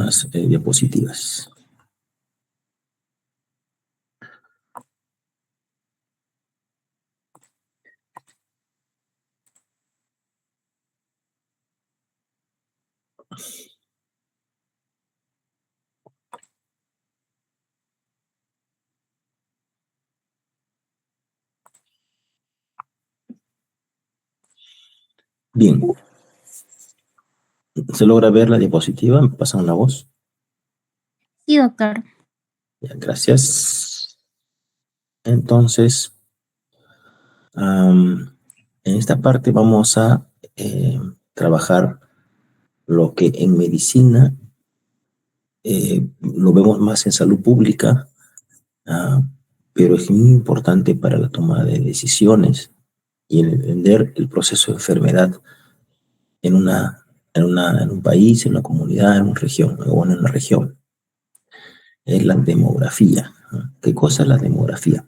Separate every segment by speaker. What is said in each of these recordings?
Speaker 1: unas diapositivas. Bien. ¿Se logra ver la diapositiva? ¿Me pasan la voz?
Speaker 2: Sí, doctor.
Speaker 1: Ya, gracias. Entonces, en esta parte vamos a trabajar lo que en medicina lo vemos más en salud pública, pero es muy importante para la toma de decisiones y el entender el proceso de enfermedad en un país, en una comunidad, en una región, o en una región. Es la demografía. ¿Qué cosa es la demografía?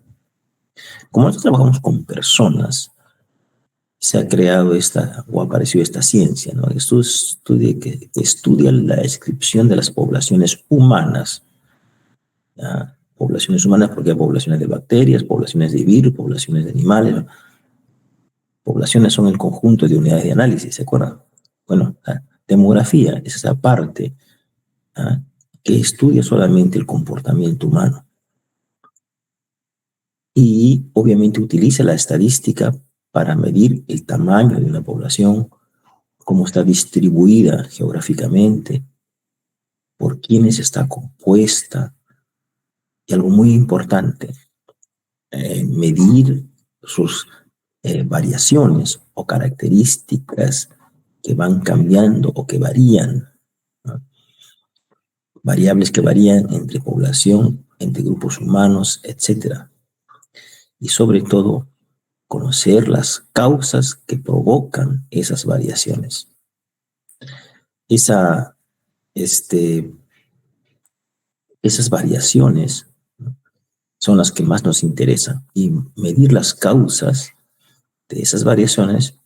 Speaker 1: Como nosotros trabajamos con personas, se ha creado o apareció esta ciencia, ¿no? Esto que estudia la descripción de las poblaciones humanas. ¿Ya? Poblaciones humanas porque hay poblaciones de bacterias, poblaciones de virus, poblaciones de animales, ¿no? Poblaciones son el conjunto de unidades de análisis, ¿se acuerdan? Bueno, la demografía es esa parte que estudia solamente el comportamiento humano. Y obviamente utiliza la estadística para medir el tamaño de una población, cómo está distribuida geográficamente, por quiénes está compuesta, y algo muy importante, medir sus variaciones o características que van cambiando o que varían, ¿no? Variables que varían entre población, entre grupos humanos, etc. Y sobre todo, conocer las causas que provocan esas variaciones. Esas variaciones, ¿no?, son las que más nos interesan, y medir las causas de esas variaciones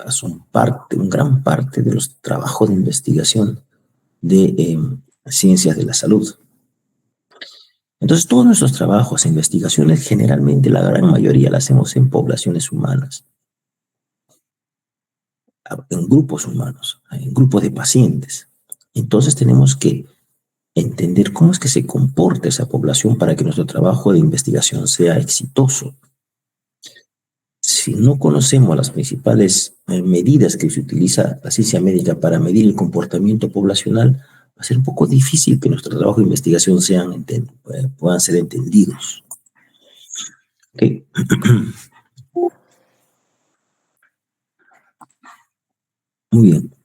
Speaker 1: son gran parte de los trabajos de investigación de ciencias de la salud. Entonces, todos nuestros trabajos e investigaciones, generalmente la gran mayoría las hacemos en poblaciones humanas, en grupos humanos, en grupos de pacientes. Entonces tenemos que entender cómo es que se comporta esa población para que nuestro trabajo de investigación sea exitoso. Si no conocemos las principales medidas que se utiliza la ciencia médica para medir el comportamiento poblacional, va a ser un poco difícil que nuestro trabajo de investigación puedan ser entendidos. ¿Okay? Muy bien.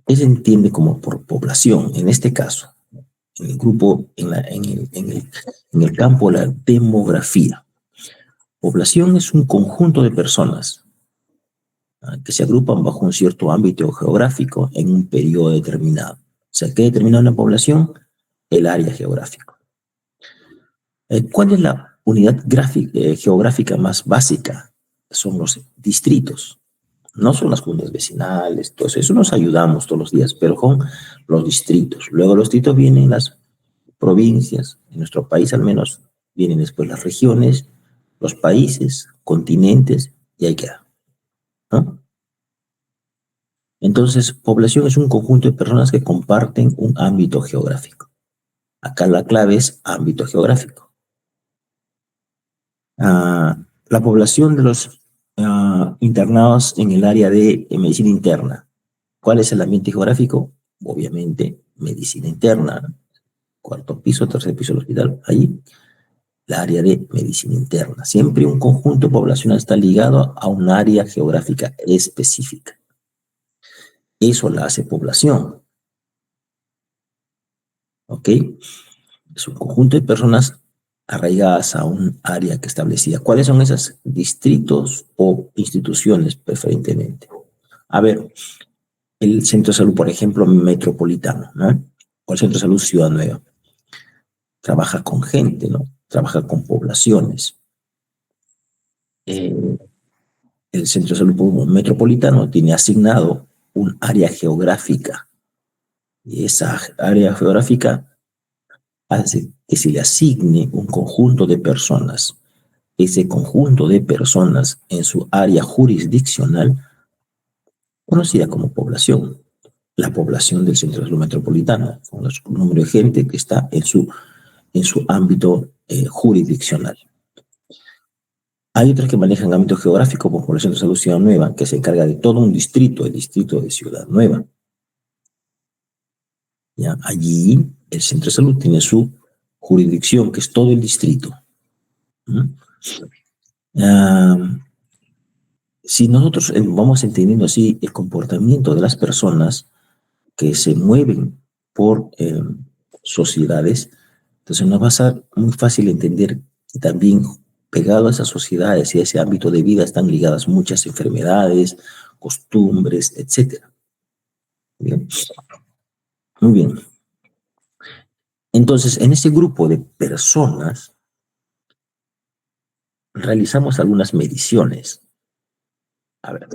Speaker 1: ¿Qué se entiende como por población? En este caso, en el grupo, en el campo de la demografía. Población es un conjunto de personas que se agrupan bajo un cierto ámbito geográfico en un periodo determinado. O sea, ¿qué determina una población? El área geográfica. ¿Cuál es la unidad geográfica más básica? Son los distritos. No son las juntas vecinales, todo eso nos ayudamos todos los días, pero con los distritos. Luego los distritos vienen las provincias, en nuestro país al menos, vienen después las regiones, los países, continentes, y ahí queda, ¿no? Entonces, población es un conjunto de personas que comparten un ámbito geográfico. Acá la clave es ámbito geográfico. La población de los internados en el área de medicina interna. ¿Cuál es el ambiente geográfico? Obviamente, medicina interna, ¿no? Cuarto piso, tercer piso del hospital, ahí, la área de medicina interna. Siempre un conjunto poblacional está ligado a un área geográfica específica. Eso la hace población. ¿Ok? Es un conjunto de personas arraigadas a un área que establecida. ¿Cuáles son esos distritos o instituciones preferentemente? A ver, el centro de salud, por ejemplo, metropolitano, ¿no? O el centro de salud Ciudad Nueva. Trabaja con gente, ¿no? Trabaja con poblaciones. El centro de salud metropolitano tiene asignado un área geográfica Y esa área geográfica hace que se le asigne un conjunto de personas. Ese conjunto de personas en su área jurisdiccional, conocida como población. La población del centro de salud metropolitano, con el número de gente que está en su ámbito jurisdiccional. Hay otras que manejan ámbito geográfico, como por el Centro de Salud Ciudad Nueva, que se encarga de todo un distrito, el distrito de Ciudad Nueva. ¿Ya? Allí el Centro de Salud tiene su jurisdicción, que es todo el distrito. Si nosotros vamos entendiendo así el comportamiento de las personas que se mueven por sociedades, entonces nos va a ser muy fácil entender que también pegado a esas sociedades y a ese ámbito de vida están ligadas muchas enfermedades, costumbres, etc. Bien. Muy bien. Entonces, en ese grupo de personas realizamos algunas mediciones. A ver,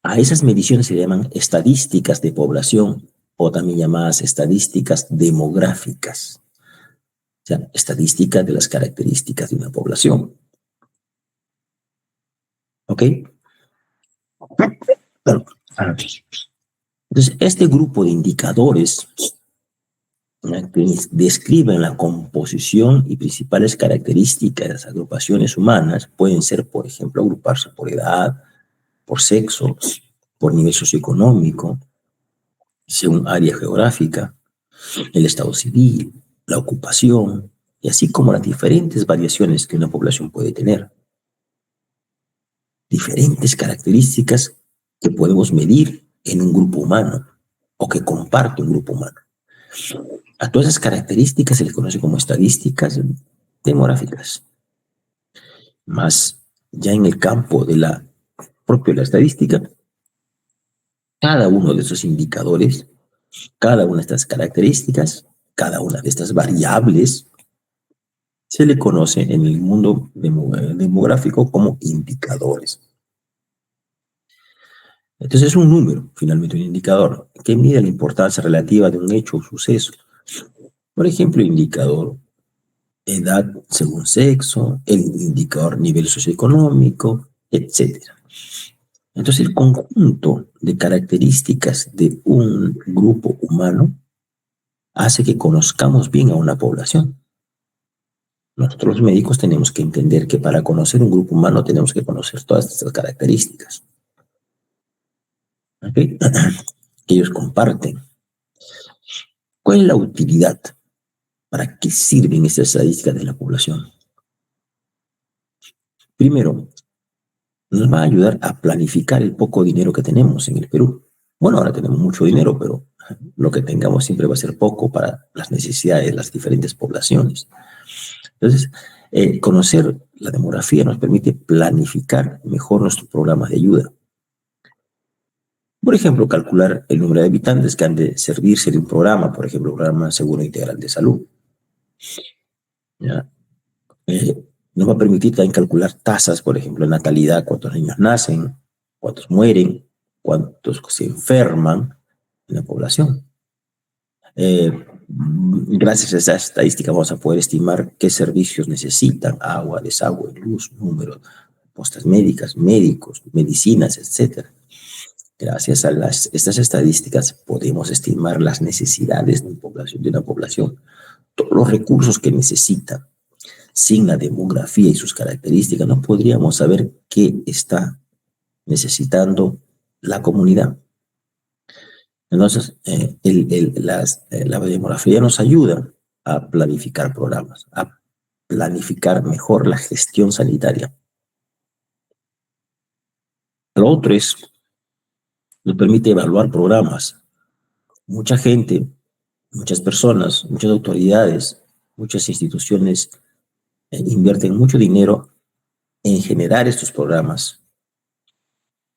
Speaker 1: a esas mediciones se llaman estadísticas de población o también llamadas estadísticas demográficas. O sea, estadísticas de las características de una población. ¿Ok? Entonces, este grupo de indicadores que describen la composición y principales características de las agrupaciones humanas pueden ser, por ejemplo, agruparse por edad, por sexo, por nivel socioeconómico, según área geográfica, el estado civil, la ocupación, y así como las diferentes variaciones que una población puede tener. Diferentes características que podemos medir en un grupo humano o que comparte un grupo humano. A todas esas características se les conoce como estadísticas demográficas. Más ya en el campo de la propia la estadística, cada uno de esos indicadores, cada una de estas características, cada una de estas variables, se le conoce en el mundo demográfico como indicadores. Entonces es un número, finalmente un indicador, que mide la importancia relativa de un hecho o suceso. Por ejemplo, el indicador edad según sexo, el indicador nivel socioeconómico, etc. Entonces el conjunto de características de un grupo humano hace que conozcamos bien a una población. Nosotros los médicos tenemos que entender que para conocer un grupo humano tenemos que conocer todas estas características. ¿Okay? Que ellos comparten. ¿Cuál es la utilidad? ¿Para qué sirven estas estadísticas de la población? Primero, nos va a ayudar a planificar el poco dinero que tenemos en el Perú. Bueno, ahora tenemos mucho dinero, pero lo que tengamos siempre va a ser poco para las necesidades de las diferentes poblaciones. Entonces, conocer la demografía nos permite planificar mejor nuestros programas de ayuda. Por ejemplo, calcular el número de habitantes que han de servirse de un programa, por ejemplo, un programa seguro integral de salud. ¿Ya? Nos va a permitir también calcular tasas, por ejemplo, de natalidad, cuántos niños nacen, cuántos mueren, cuántos se enferman en la población. Gracias a esa estadística vamos a poder estimar qué servicios necesitan: agua, desagüe, luz, número, postas médicas, médicos, medicinas, etc. Gracias a estas estadísticas podemos estimar las necesidades de una población, todos los recursos que necesita. Sin la demografía y sus características no podríamos saber qué está necesitando la comunidad. Entonces, la demografía nos ayuda a planificar programas, a planificar mejor la gestión sanitaria. Lo otro es, nos permite evaluar programas. Mucha gente, muchas personas, muchas autoridades, muchas instituciones invierten mucho dinero en generar estos programas,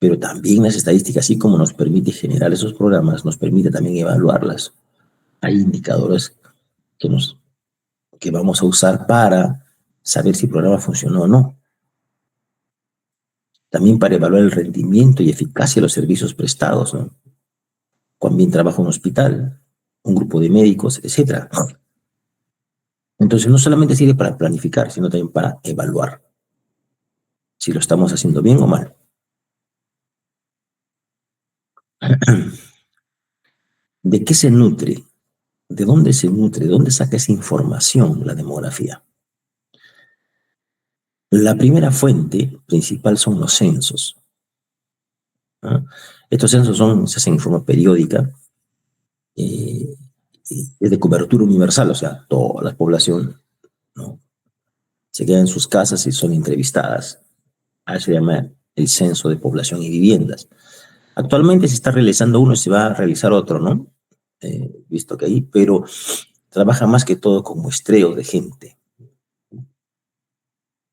Speaker 1: pero también las estadísticas, así como nos permite generar esos programas, nos permite también evaluarlas. Hay indicadores que vamos a usar para saber si el programa funcionó o no. También para evaluar el rendimiento y eficacia de los servicios prestados, ¿no? Cuán bien trabaja un hospital, un grupo de médicos, etcétera. Entonces, no solamente sirve para planificar, sino también para evaluar si lo estamos haciendo bien o mal. ¿De qué se nutre? ¿De dónde se nutre? ¿De dónde saca esa información la demografía? La primera fuente principal son los censos, ¿no? Estos censos se hacen en forma periódica, eh, es de cobertura universal, o sea, toda la población, ¿no?, se quedan en sus casas y son entrevistadas. A eso se llama el censo de población y viviendas. Actualmente se está realizando uno y se va a realizar otro, ¿no? Visto que ahí, pero trabaja más que todo con muestreo de gente.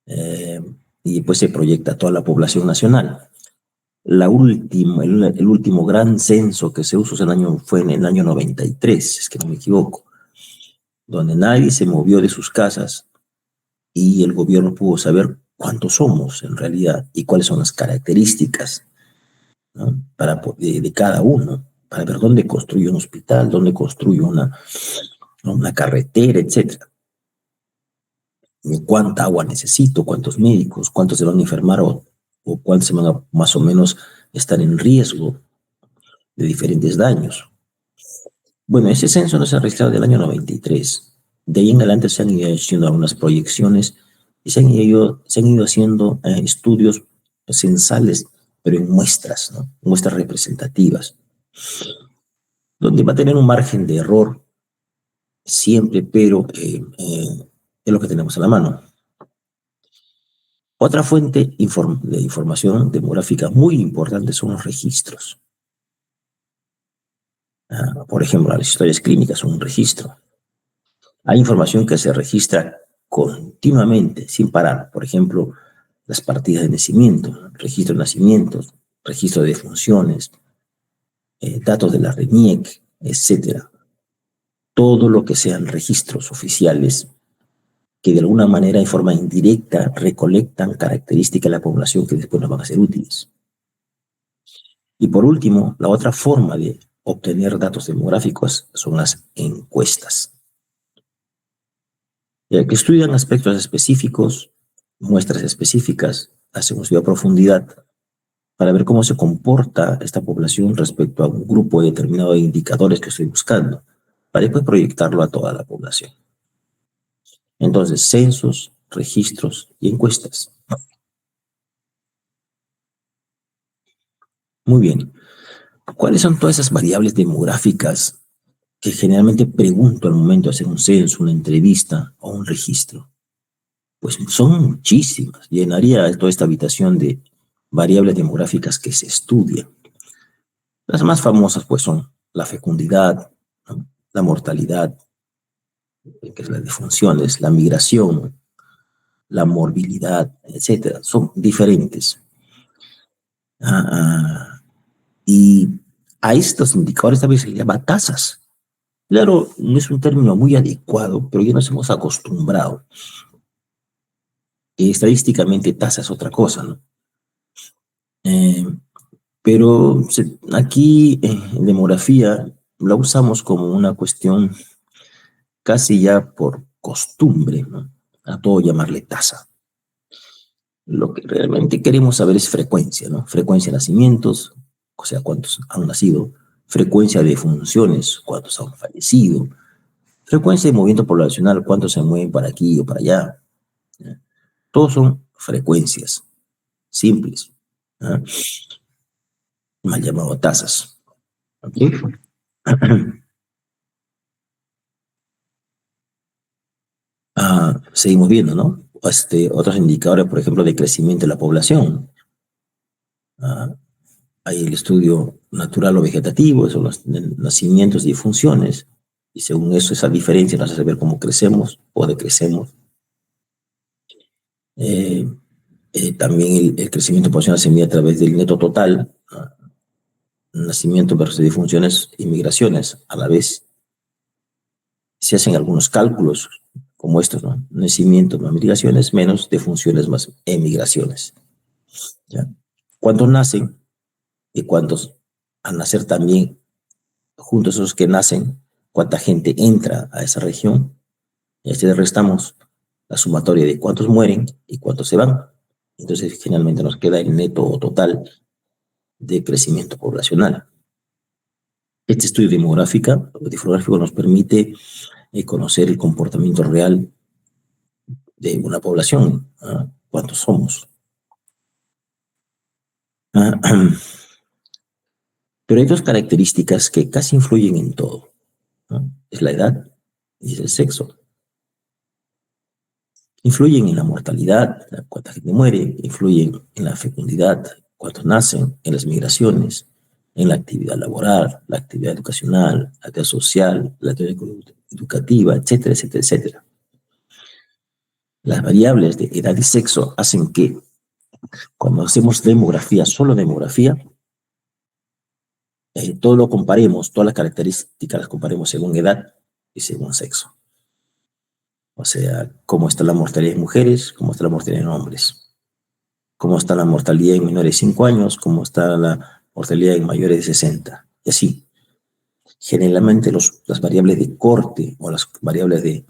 Speaker 1: Eh, y pues se proyecta toda la población nacional. El último gran censo que se usó fue en el año 93, es que no me equivoco, donde nadie se movió de sus casas y el gobierno pudo saber cuántos somos en realidad y cuáles son las características, ¿no?, de cada uno, para ver dónde construye un hospital, dónde construye una carretera, etcétera. Cuánta agua necesito, cuántos médicos, cuántos se van a enfermar o cuántos se van a más o menos estar en riesgo de diferentes daños. Bueno, ese censo no se ha registrado del año 93. De ahí en adelante se han ido haciendo algunas proyecciones y se han ido haciendo estudios censales, pero en muestras, ¿no? Muestras representativas, donde va a tener un margen de error siempre, pero es lo que tenemos a la mano. Otra fuente de información demográfica muy importante son los registros. Por ejemplo, las historias clínicas son un registro. Hay información que se registra continuamente, sin parar. Por ejemplo, las partidas de nacimiento, registro de nacimientos, registro de defunciones, datos de la RENIEC, etcétera. Todo lo que sean registros oficiales que de alguna manera, en forma indirecta, recolectan características de la población que después nos van a ser útiles. Y por último, la otra forma de obtener datos demográficos son las encuestas, que estudian aspectos específicos, muestras específicas, hacen un estudio a profundidad para ver cómo se comporta esta población respecto a un grupo determinado de indicadores que estoy buscando, para después proyectarlo a toda la población. Entonces, censos, registros y encuestas. Muy bien. ¿Cuáles son todas esas variables demográficas que generalmente pregunto al momento de hacer un censo, una entrevista o un registro? Pues son muchísimas. Llenaría toda esta habitación de variables demográficas que se estudian. Las más famosas pues son la fecundidad, ¿no?, la mortalidad, que es las defunciones, la migración, la morbilidad, etcétera. Son diferentes. Y a estos indicadores a veces se les llama tasas. Claro, no es un término muy adecuado, pero ya nos hemos acostumbrado. Estadísticamente, tasa es otra cosa, ¿no? Pero aquí en demografía la usamos como una cuestión casi ya por costumbre, ¿no?, a todo llamarle tasa. Lo que realmente queremos saber es frecuencia, ¿no? Frecuencia de nacimientos, o sea, cuántos han nacido, frecuencia de defunciones, cuántos han fallecido, frecuencia de movimiento poblacional, cuántos se mueven para aquí o para allá. Todos son frecuencias simples, ¿eh?, mal llamado tasas. ¿Okay? Seguimos viendo, ¿no? Otros indicadores, por ejemplo, de crecimiento de la población. Hay el estudio natural o vegetativo, son los nacimientos y funciones, y según eso, esa diferencia nos hace ver cómo crecemos o decrecemos. También el crecimiento poblacional se mide a través del neto total, nacimiento versus defunciones y migraciones a la vez. Se hacen algunos cálculos como estos, ¿no? Nacimientos más migraciones menos defunciones más emigraciones. ¿Ya? ¿Cuántos nacen y cuántos al nacer también, juntos esos que nacen, cuánta gente entra a esa región, y así le restamos la sumatoria de cuántos mueren y cuántos se van. Entonces, generalmente nos queda el neto total de crecimiento poblacional. Este estudio demográfico nos permite conocer el comportamiento real de una población, cuántos somos. Pero hay dos características que casi influyen en todo, ¿no? Es la edad y es el sexo. Influyen en la mortalidad, cuánta gente muere, influyen en la fecundidad, cuántos nacen, en las migraciones, en la actividad laboral, la actividad educacional, la actividad social, la actividad educativa, etcétera, etcétera, etcétera. Las variables de edad y sexo hacen que cuando hacemos demografía, solo demografía, todo lo comparemos, todas las características las comparemos según edad y según sexo. O sea, cómo está la mortalidad en mujeres, cómo está la mortalidad en hombres, cómo está la mortalidad en menores de 5 años, cómo está la mortalidad en mayores de 60, y así. Generalmente las variables de corte o las variables de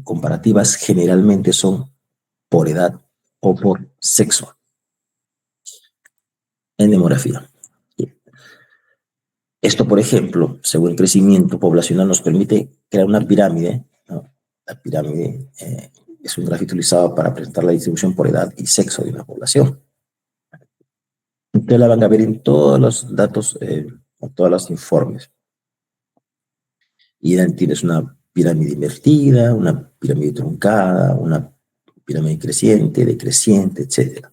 Speaker 1: comparativas generalmente son por edad o por sexo en demografía. Esto, por ejemplo, según el crecimiento poblacional, nos permite crear una pirámide, ¿no? La pirámide es un gráfico utilizado para presentar la distribución por edad y sexo de una población. Ustedes la van a ver en todos los datos, en todos los informes. Y tienes una pirámide invertida, una pirámide truncada, una pirámide creciente, decreciente, etc.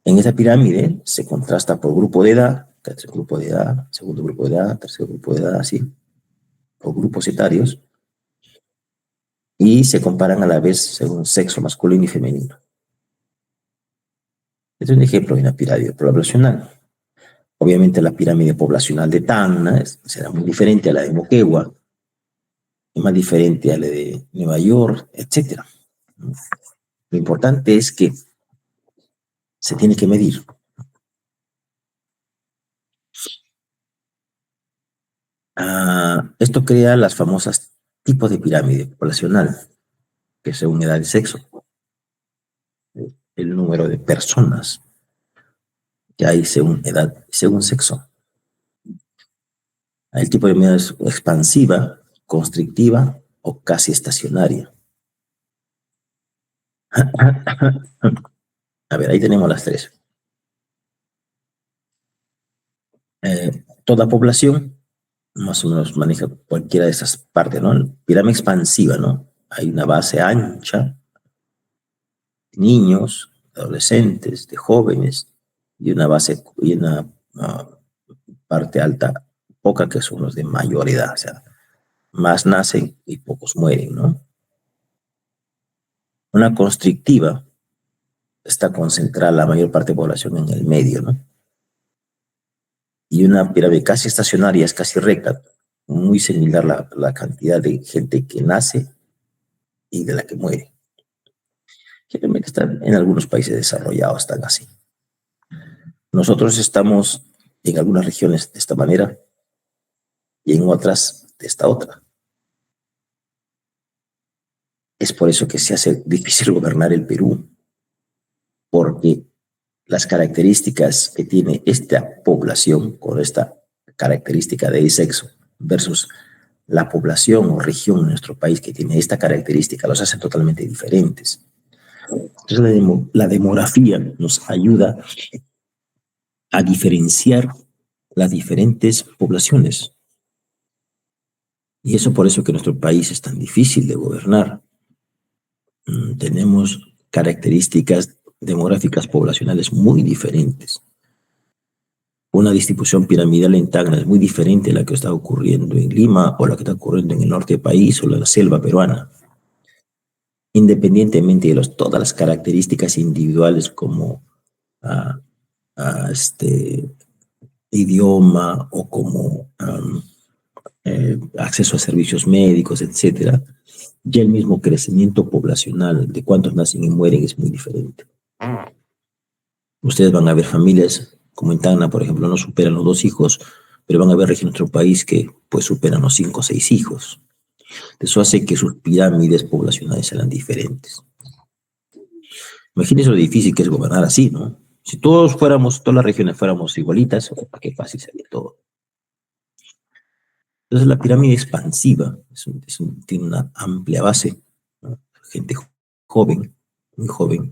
Speaker 1: En esa pirámide se contrasta por grupo de edad, tercer grupo de edad, segundo grupo de edad, tercer grupo de edad, así, por grupos etarios, y se comparan a la vez según sexo masculino y femenino. Este es un ejemplo de una pirámide poblacional. Obviamente la pirámide poblacional de Tacna será muy diferente a la de Moquegua, y más diferente a la de Nueva York, etc. Lo importante es que se tiene que medir. Esto crea las famosas tipos de pirámide poblacional, que según edad y sexo, el número de personas que hay según edad y según sexo. El tipo de pirámide es expansiva, constrictiva o casi estacionaria. A ver, ahí tenemos las tres. Toda población más o menos maneja cualquiera de esas partes, ¿no? Pirámide expansiva, ¿no? Hay una base ancha, de niños, de adolescentes, de jóvenes, y una base y una parte alta, poca, que son los de mayor edad, o sea, más nacen y pocos mueren, ¿no? Una constrictiva está concentrada la mayor parte de población en el medio, ¿no? Y una pirámide casi estacionaria es casi recta, muy similar la cantidad de gente que nace y de la que muere. Generalmente están en algunos países desarrollados, están así. Nosotros estamos en algunas regiones de esta manera y en otras de esta otra. Es por eso que se hace difícil gobernar el Perú, porque las características que tiene esta población con esta característica de sexo versus la población o región en nuestro país que tiene esta característica los hace totalmente diferentes. Entonces la demografía nos ayuda a diferenciar las diferentes poblaciones. Y eso por eso que nuestro país es tan difícil de gobernar. Tenemos características demográficas poblacionales muy diferentes. Una distribución piramidal en Tacna es muy diferente a la que está ocurriendo en Lima o la que está ocurriendo en el norte del país o la selva peruana. Independientemente de todas las características individuales como idioma o como acceso a servicios médicos, etcétera, ya el mismo crecimiento poblacional de cuántos nacen y mueren es muy diferente. Ustedes van a ver familias como en Tacna, por ejemplo, no superan los 2 hijos pero van a ver regiones de nuestro país que pues superan los 5 o 6 hijos. Eso hace que sus pirámides poblacionales sean diferentes. Imagínense lo difícil que es gobernar así, ¿no? Si todas las regiones fuéramos igualitas, qué fácil sería todo. Entonces la pirámide expansiva tiene una amplia base, ¿no? Gente joven, muy joven,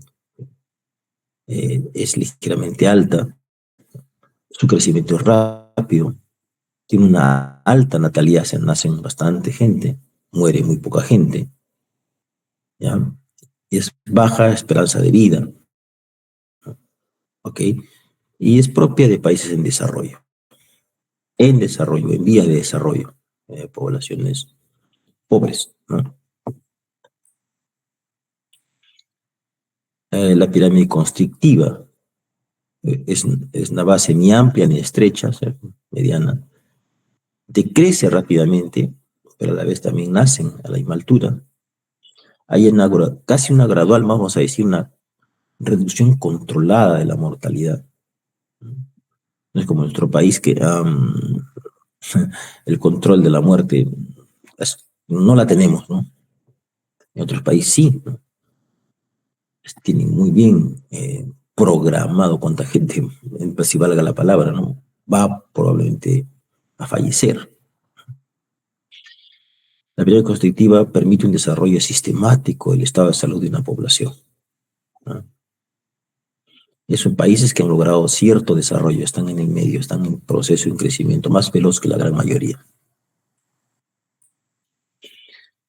Speaker 1: es ligeramente alta, su crecimiento es rápido, tiene una alta natalidad, se nacen bastante gente, muere muy poca gente, ¿ya? Y es baja esperanza de vida, ¿ok? Y es propia de países en desarrollo, en vías de desarrollo, poblaciones pobres, ¿no? La pirámide constrictiva es una base ni amplia ni estrecha, o sea, mediana, decrece rápidamente, pero a la vez también nacen a la misma altura. Hay casi una gradual, vamos a decir, una reducción controlada de la mortalidad. No es como en nuestro país que el control de la muerte no la tenemos, ¿no? En otros países sí, ¿no? Tienen muy bien programado cuánta gente, si valga la palabra, ¿no? Va probablemente a fallecer. La pirámide constrictiva permite un desarrollo sistemático del estado de salud de una población, ¿no? Son países que han logrado cierto desarrollo, están en el medio, están en proceso de un crecimiento más veloz que la gran mayoría.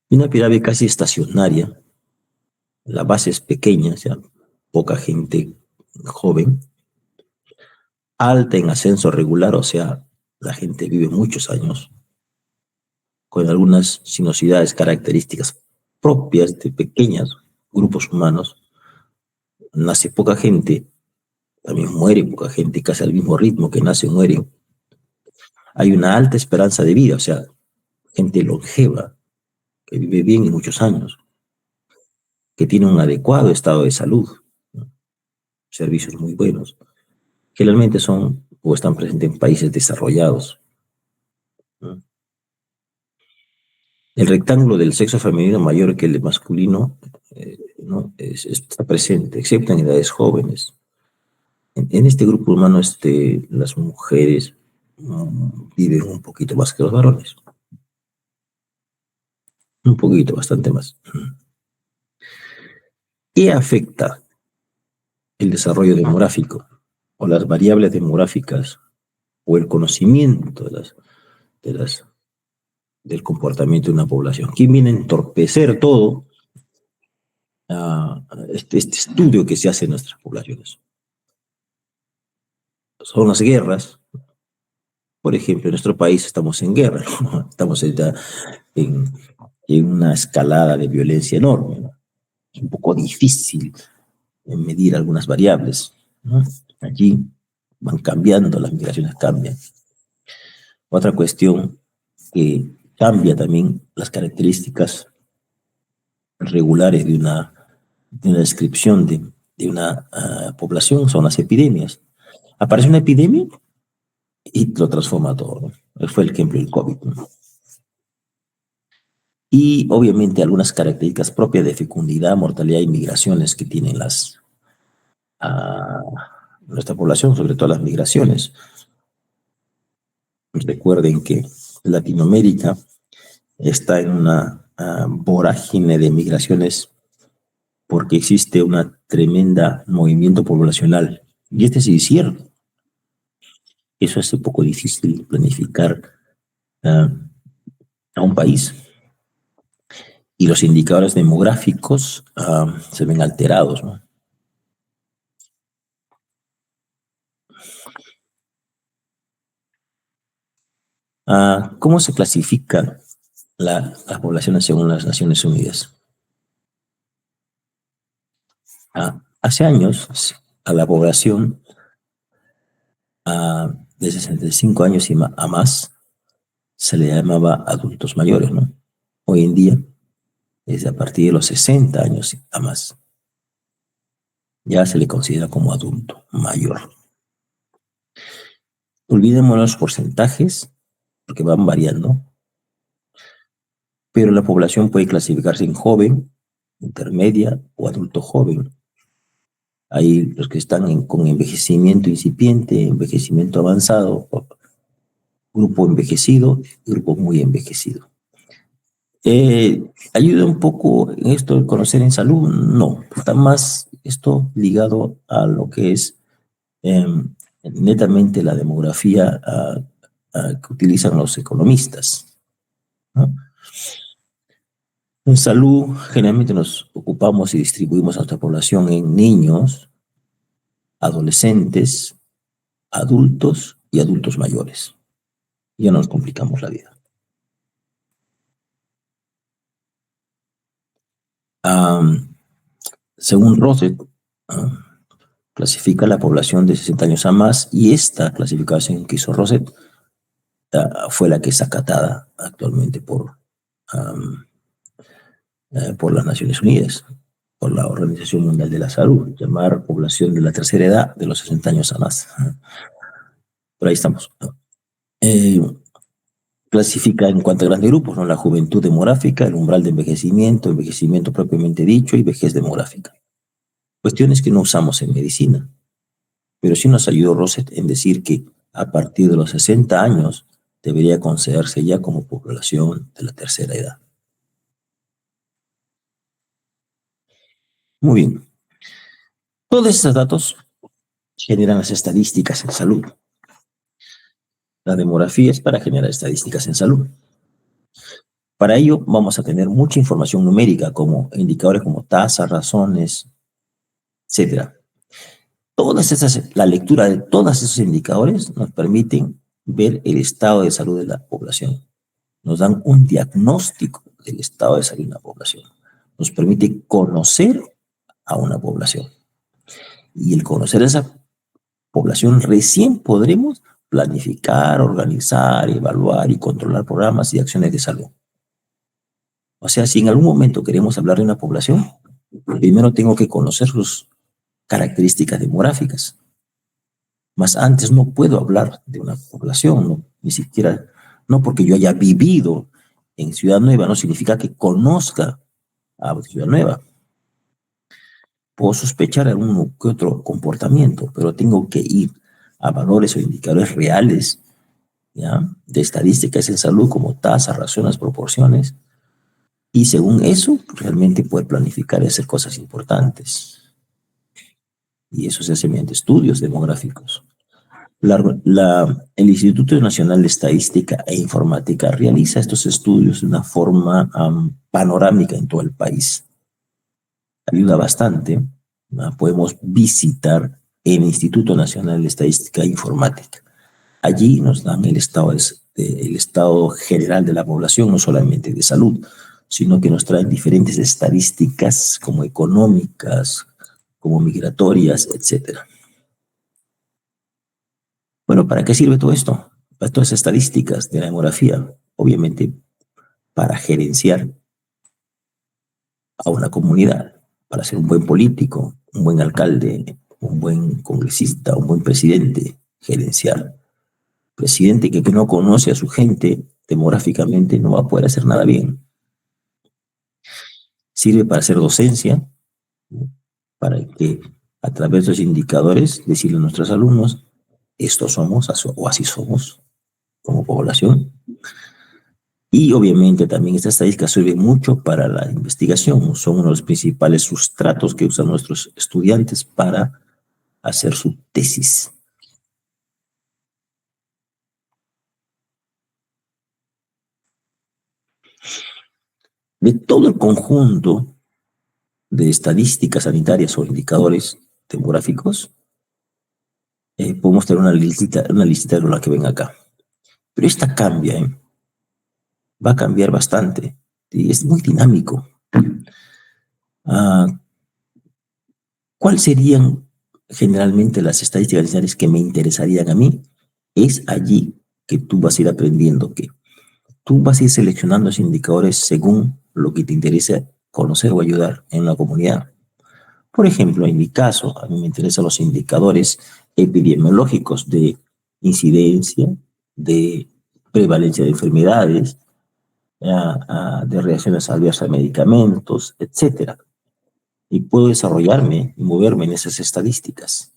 Speaker 1: Y una pirámide casi estacionaria, la base es pequeña, o sea, poca gente joven, alta en ascenso regular, o sea, la gente vive muchos años, con algunas sinuosidades características propias de pequeños grupos humanos. Nace poca gente, también muere poca gente, casi al mismo ritmo que nace, muere. Hay una alta esperanza de vida, o sea, gente longeva, que vive bien y muchos años, que tiene un adecuado estado de salud, ¿no? Servicios muy buenos. Generalmente son o están presentes en países desarrollados, ¿no? El rectángulo del sexo femenino mayor que el masculino, ¿no? Está presente, excepto en edades jóvenes. En este grupo humano, las mujeres viven un poquito más que los varones. Un poquito, bastante más. ¿Qué afecta el desarrollo demográfico o las variables demográficas o el conocimiento de las, del comportamiento de una población? ¿Quién viene a entorpecer todo este estudio que se hace en nuestras poblaciones? Son las guerras. Por ejemplo, en nuestro país estamos en guerra, ¿no? Estamos en una escalada de violencia enorme, ¿no? Es un poco difícil medir algunas variables, ¿no? Allí van cambiando, las migraciones cambian. Otra cuestión que cambia también las características regulares de una descripción de una población son las epidemias. Aparece una epidemia y lo transforma todo, ¿no? Fue el ejemplo del COVID, ¿no? Y obviamente algunas características propias de fecundidad, mortalidad y migraciones que tienen nuestra población, sobre todo las migraciones. Recuerden que Latinoamérica está en una vorágine de migraciones porque existe un tremenda movimiento poblacional. Y este sí es cierto. Eso hace un poco difícil planificar a un país. Y los indicadores demográficos se ven alterados, ¿no? ¿Cómo se clasifican las poblaciones según las Naciones Unidas? Hace años, a la población de 65 años a más se le llamaba adultos mayores, ¿no? Hoy en día es a partir de los 60 años a más. Ya se le considera como adulto mayor. Olvidemos los porcentajes, porque van variando, pero la población puede clasificarse en joven, intermedia o adulto joven. Hay los que están con envejecimiento incipiente, envejecimiento avanzado, grupo envejecido y grupo muy envejecido. ¿Ayuda un poco en esto de conocer en salud? No, está más esto ligado a lo que es netamente la demografía que utilizan los economistas, ¿no? En salud, generalmente nos ocupamos y distribuimos a nuestra población en niños, adolescentes, adultos y adultos mayores. Ya nos complicamos la vida. Según Rosset, clasifica la población de 60 años a más, y esta clasificación que hizo Rosset fue la que es acatada actualmente por las Naciones Unidas, por la Organización Mundial de la Salud, llamar población de la tercera edad de los 60 años a más. Por ahí estamos. Clasifica en cuanto a grandes grupos, ¿no? La juventud demográfica, el umbral de envejecimiento, envejecimiento propiamente dicho y vejez demográfica. Cuestiones que no usamos en medicina, pero sí nos ayudó Rosset en decir que a partir de los 60 años debería considerarse ya como población de la tercera edad. Muy bien. Todos estos datos generan las estadísticas en salud. La demografía es para generar estadísticas en salud. Para ello vamos a tener mucha información numérica, como indicadores como tasas, razones, etc. La lectura de todos esos indicadores nos permiten ver el estado de salud de la población. Nos dan un diagnóstico del estado de salud de la población. Nos permite conocer a una población. Y el conocer a esa población recién podremos planificar, organizar, evaluar y controlar programas y acciones de salud. O sea, si en algún momento queremos hablar de una población, primero tengo que conocer sus características demográficas. Más antes no puedo hablar de una población, ¿no? Ni siquiera, no porque yo haya vivido en Ciudad Nueva, no significa que conozca a Ciudad Nueva. Puedo sospechar algún que otro comportamiento, pero tengo que ir a valores o indicadores reales, ¿ya?, de estadísticas en salud, como tasas, razones, proporciones, y según eso realmente poder planificar y hacer cosas importantes. Y eso se hace mediante estudios demográficos. El Instituto Nacional de Estadística e Informática realiza estos estudios de una forma panorámica en todo el país. Ayuda bastante. Podemos visitar el Instituto Nacional de Estadística e Informática. Allí nos dan el estado general de la población, no solamente de salud, sino que nos traen diferentes estadísticas como económicas, como migratorias, etc. Bueno, ¿para qué sirve todo esto? Para todas esas estadísticas de la demografía, obviamente para gerenciar a una comunidad, para ser un buen político, un buen alcalde, un buen congresista, un buen presidente, gerenciar. Presidente que no conoce a su gente demográficamente no va a poder hacer nada bien. Sirve para hacer docencia, para que a través de los indicadores decirle a nuestros alumnos, estos somos o así somos como población. Y obviamente también esta estadística sirve mucho para la investigación. Son uno de los principales sustratos que usan nuestros estudiantes para hacer su tesis. De todo el conjunto de estadísticas sanitarias o indicadores demográficos, podemos tener una listita con la que ven acá. Pero esta cambia, va a cambiar bastante, y es muy dinámico. ¿Cuáles serían generalmente las estadísticas sanitarias que me interesarían a mí? Es allí que tú vas a ir aprendiendo, que tú vas a ir seleccionando esos indicadores según lo que te interesa conocer o ayudar en la comunidad. Por ejemplo, en mi caso, a mí me interesan los indicadores epidemiológicos de incidencia, de prevalencia de enfermedades, de reacciones adversas a medicamentos, etcétera. Y puedo desarrollarme y moverme en esas estadísticas.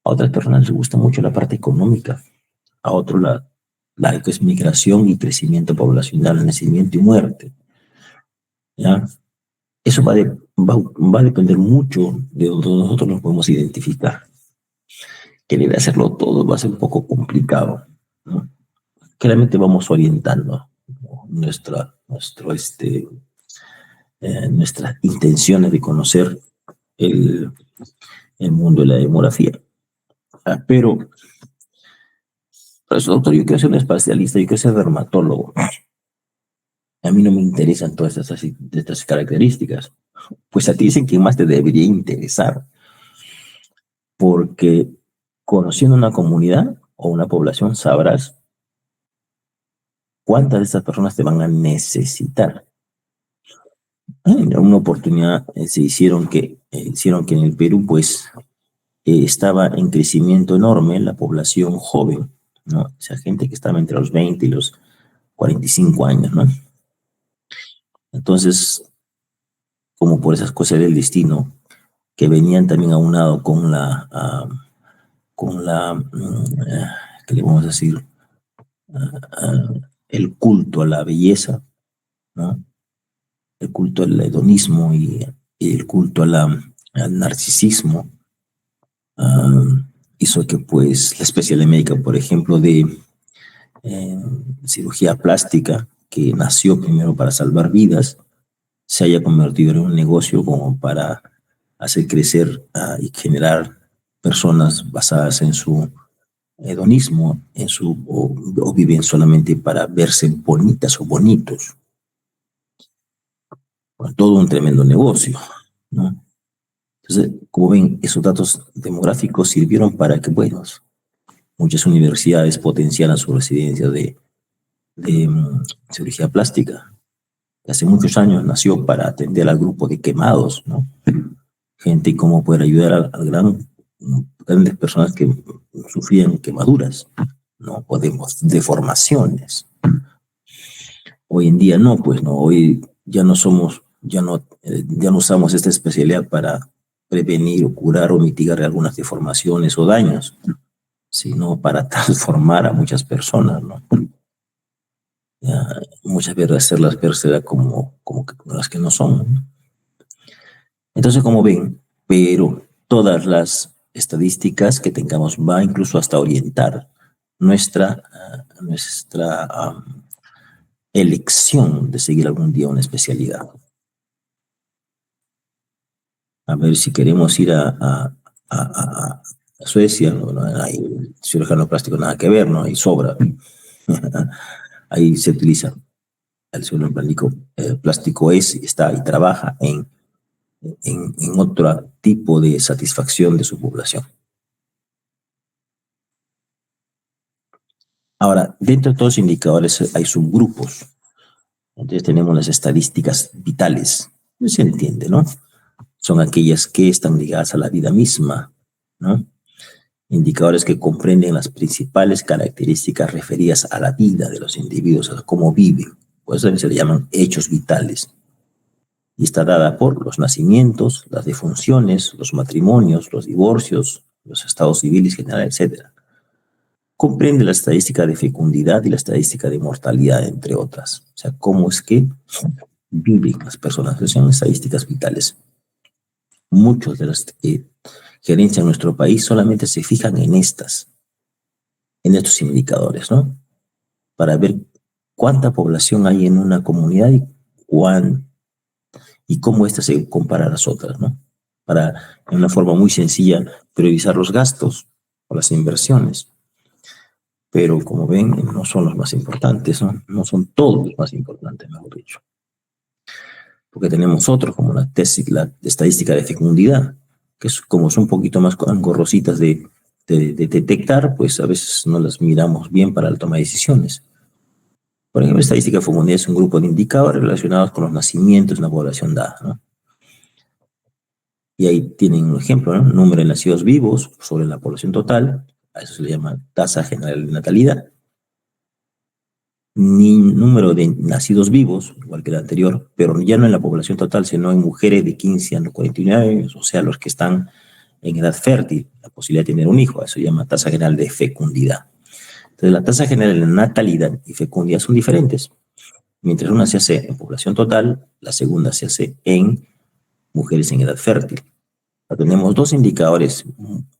Speaker 1: A otras personas les gusta mucho la parte económica, a otros la que es migración y crecimiento poblacional, nacimiento y muerte. ¿Ya? Eso va a depender mucho de donde nosotros nos podemos identificar. Querer hacerlo todo va a ser un poco complicado, ¿no? Claramente vamos orientando, ¿no? Nuestras intenciones de conocer el, el mundo de la demografía. Pero, por eso, doctor, yo quiero ser un especialista, yo quiero ser dermatólogo. A mí no me interesan todas estas características. Pues a ti dicen que más te debería interesar, porque conociendo una comunidad o una población sabrás cuántas de estas personas te van a necesitar. En una oportunidad hicieron que en el Perú pues estaba en crecimiento enorme la población joven, ¿no? O sea, gente que estaba entre los 20 y los 45 años, ¿no? Entonces, como por esas cosas del destino, que venían también aunado ¿qué le vamos a decir? El culto a la belleza, ¿no? El culto al hedonismo y el culto al narcisismo, hizo que pues la especialidad médica, por ejemplo, de cirugía plástica, que nació primero para salvar vidas, se haya convertido en un negocio como para hacer crecer y generar personas basadas en su hedonismo, o viven solamente para verse bonitas o bonitos. Bueno, todo un tremendo negocio, ¿no? Entonces, como ven, esos datos demográficos sirvieron para que, bueno, muchas universidades potenciaran su residencia de cirugía plástica. Hace muchos años nació para atender al grupo de quemados, ¿no? Gente y cómo poder ayudar a grandes personas que sufrían quemaduras, ¿no? O deformaciones. Hoy en día no, pues no, hoy ya no usamos esta especialidad para prevenir o curar o mitigar algunas deformaciones o daños, sino para transformar a muchas personas, ¿no? Muchas veces hacerlas verse como las que no son, ¿no? Entonces, como ven, pero todas las estadísticas que tengamos va incluso hasta orientar nuestra elección de seguir algún día una especialidad. A ver, si queremos ir a Suecia, no hay cirujano plástico nada que ver, ¿no? Ahí sobra. Ahí se utiliza el cirujano plástico está y trabaja en otro tipo de satisfacción de su población. Ahora, dentro de todos los indicadores hay subgrupos. Entonces tenemos las estadísticas vitales. No se entiende, ¿no? Son aquellas que están ligadas a la vida misma, ¿no? Indicadores que comprenden las principales características referidas a la vida de los individuos, a cómo viven. Por eso se le llaman hechos vitales. Y está dada por los nacimientos, las defunciones, los matrimonios, los divorcios, los estados civiles generales, etc. Comprende la estadística de fecundidad y la estadística de mortalidad, entre otras. O sea, cómo es que viven las personas. Son estadísticas vitales. Muchos de las gerencias en nuestro país solamente se fijan en estos indicadores, ¿no? Para ver cuánta población hay en una comunidad y cómo ésta se compara a las otras, ¿no? Para, de una forma muy sencilla, priorizar los gastos o las inversiones. Pero, como ven, no son los más importantes, ¿no? No son todos los más importantes, mejor dicho. Porque tenemos otros, como la estadística de fecundidad, que como son un poquito más engorrositas de detectar, pues a veces no las miramos bien para la toma de decisiones. Por ejemplo, estadística de fecundidad es un grupo de indicadores relacionados con los nacimientos en la población dada, ¿no? Y ahí tienen un ejemplo, ¿no? Número de nacidos vivos sobre la población total, a eso se le llama tasa general de natalidad, ni número de nacidos vivos, igual que el anterior, pero ya no en la población total, sino en mujeres de 15 a 49 años, o sea, los que están en edad fértil, la posibilidad de tener un hijo, eso se llama tasa general de fecundidad. Entonces, la tasa general de natalidad y fecundidad son diferentes. Mientras una se hace en población total, la segunda se hace en mujeres en edad fértil. Tenemos dos indicadores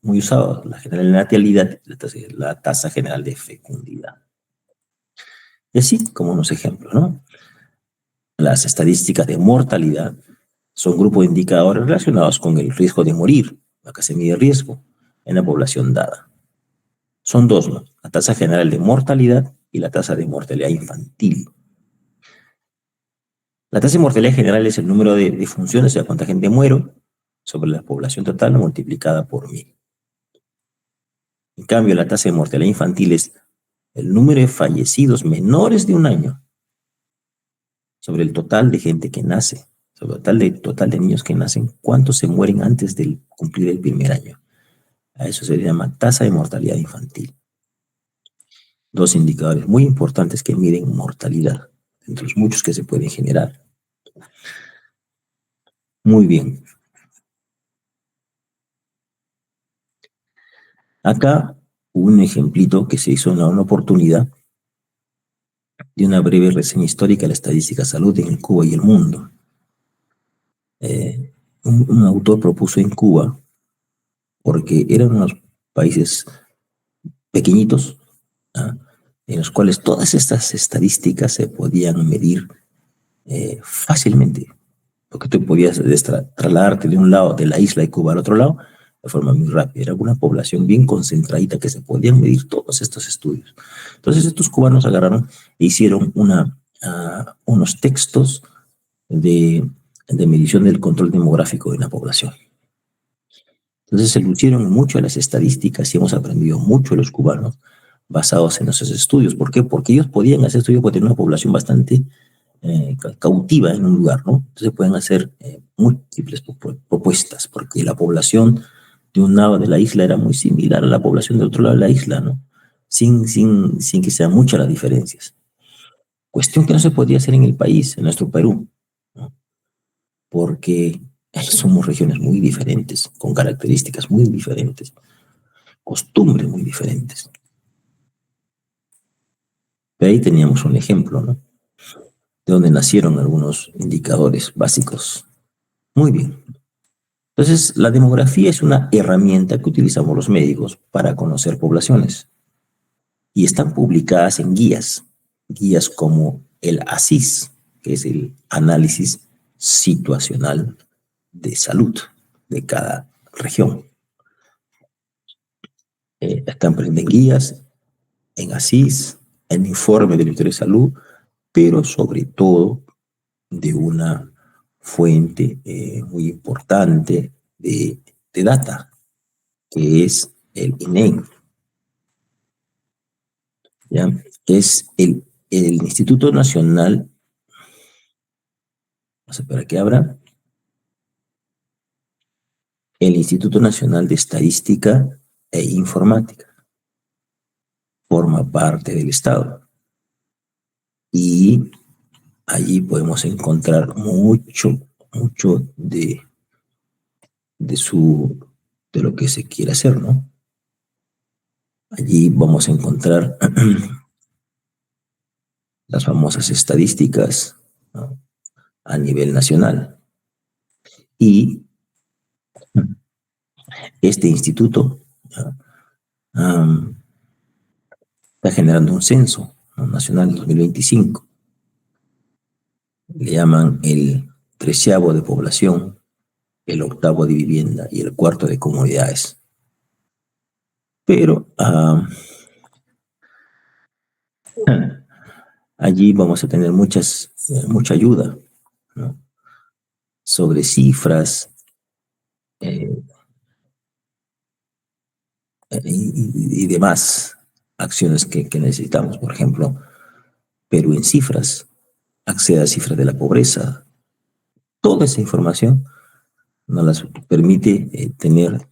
Speaker 1: muy usados, la general de natalidad y la tasa general de fecundidad. Y así como unos ejemplos, ¿no? Las estadísticas de mortalidad son grupos de indicadores relacionados con el riesgo de morir, lo que se mide el riesgo en la población dada. Son dos, ¿no? La tasa general de mortalidad y la tasa de mortalidad infantil. La tasa de mortalidad general es el número de funciones, o sea, cuánta gente muere sobre la población total multiplicada por 1000. En cambio, la tasa de mortalidad infantil es el número de fallecidos menores de un año sobre el total de gente que nace, sobre el total de niños que nacen, cuántos se mueren antes de cumplir el primer año. A eso se le llama tasa de mortalidad infantil. Dos indicadores muy importantes que miden mortalidad, entre los muchos que se pueden generar. Muy bien. Acá un ejemplito que se hizo en una oportunidad de una breve reseña histórica de la estadística de salud en Cuba y el mundo. Un autor propuso en Cuba, porque eran unos países pequeñitos, ¿ah?, en los cuales todas estas estadísticas se podían medir fácilmente, porque tú podías trasladarte de un lado de la isla de Cuba al otro lado de forma muy rápida. Era una población bien concentradita que se podían medir todos estos estudios. Entonces estos cubanos agarraron e hicieron unos textos de medición del control demográfico de la población. Entonces se lucieron mucho las estadísticas y hemos aprendido mucho los cubanos basados en esos estudios. ¿Por qué? Porque ellos podían hacer estudios porque tener una población bastante cautiva en un lugar, ¿no? Entonces pueden hacer múltiples propuestas, porque la población de un lado de la isla era muy similar a la población del otro lado de la isla, ¿no? Sin que sean muchas las diferencias. Cuestión que no se podía hacer en el país, en nuestro Perú, ¿no? Porque somos regiones muy diferentes, con características muy diferentes, costumbres muy diferentes. Pero ahí teníamos un ejemplo, ¿no?, de donde nacieron algunos indicadores básicos. Muy bien. Entonces, la demografía es una herramienta que utilizamos los médicos para conocer poblaciones. Y están publicadas en guías como el ASIS, que es el análisis situacional de salud de cada región. Están en guías, en ASIS, en informe del Ministerio de Salud, pero sobre todo de una fuente muy importante de data, que es el INEM. ¿Ya? Es el Instituto Nacional, vamos a esperar a que abra, el Instituto Nacional de Estadística e Informática. Forma parte del Estado. Y allí podemos encontrar mucho de lo que se quiere hacer, ¿no? Allí vamos a encontrar las famosas estadísticas, ¿no?, a nivel nacional. Y este instituto está generando un censo, ¿no?, nacional en 2025. Le llaman el 13º de población, el 8º de vivienda y el 4º de comunidades. Pero allí vamos a tener mucha ayuda, ¿no?, sobre cifras y demás acciones que necesitamos. Por ejemplo, Perú en cifras, accede a cifras de la pobreza. Toda esa información nos las permite tener,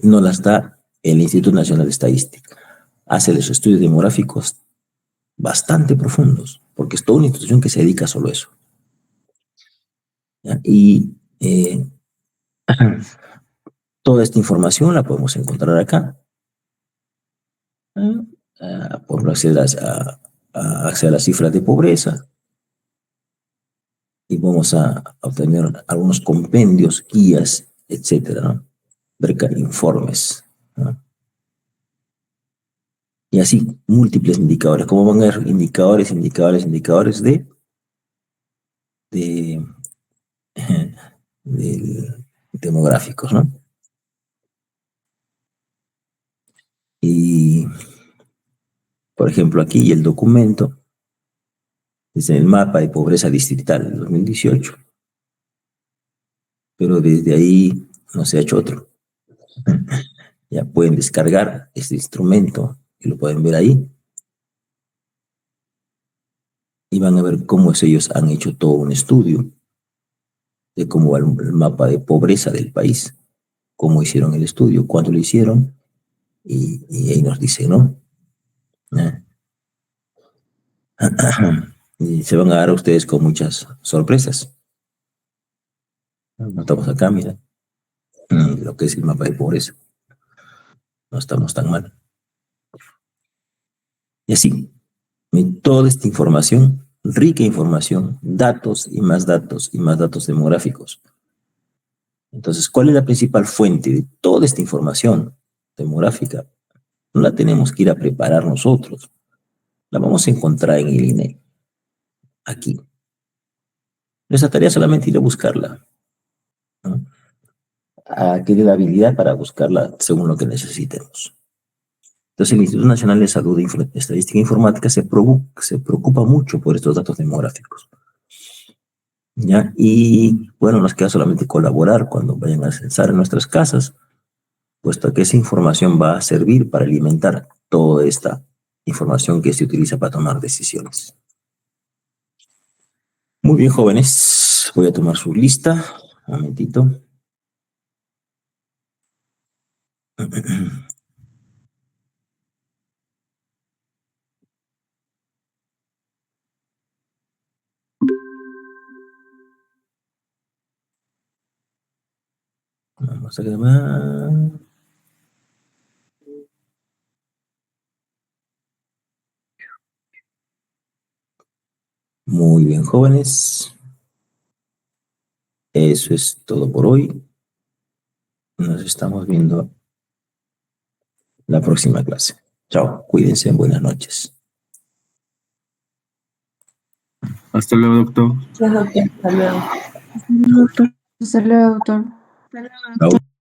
Speaker 1: nos las da el Instituto Nacional de Estadística hace los estudios demográficos bastante profundos, porque es toda una institución que se dedica solo a eso. ¿Ya? Y toda esta información la podemos encontrar acá. Podemos acceder a las cifras de pobreza y vamos a obtener algunos compendios, guías, etcétera, ¿no? Informes, ¿no? Y así, múltiples indicadores. ¿Cómo van a haber indicadores, indicadores de demográficos, ¿no? Y, por ejemplo, aquí el documento es el mapa de pobreza distrital del 2018, pero desde ahí no se ha hecho otro. Ya pueden descargar este instrumento y lo pueden ver ahí. Y van a ver cómo ellos han hecho todo un estudio de cómo va el mapa de pobreza del país, cómo hicieron el estudio, cuándo lo hicieron, y ahí nos dice, ¿no? Y se van a dar a ustedes con muchas sorpresas. Notamos acá, mira, lo que es el mapa de pobreza. No estamos tan mal. Y así, toda esta información, rica información, datos y más datos y más datos demográficos. Entonces, ¿cuál es la principal fuente de toda esta información demográfica? No la tenemos que ir a preparar nosotros. La vamos a encontrar en el INE, aquí. Nuestra tarea es solamente ir a buscarla, ¿no? A que dé la habilidad para buscarla según lo que necesitemos. Entonces, el Instituto Nacional de Salud e Estadística e Informática se preocupa mucho por estos datos demográficos, ¿ya? Y, bueno, nos queda solamente colaborar cuando vayan a censar en nuestras casas, puesto que esa información va a servir para alimentar toda esta información que se utiliza para tomar decisiones. Muy bien, jóvenes. Voy a tomar su lista. Un momentito. Vamos a grabar. Muy bien, jóvenes. Eso es todo por hoy. Nos estamos viendo la próxima clase. Chao, cuídense, buenas noches.
Speaker 3: Hasta luego, doctor.
Speaker 4: Hasta luego.
Speaker 2: Hasta luego, doctor.
Speaker 1: Chao.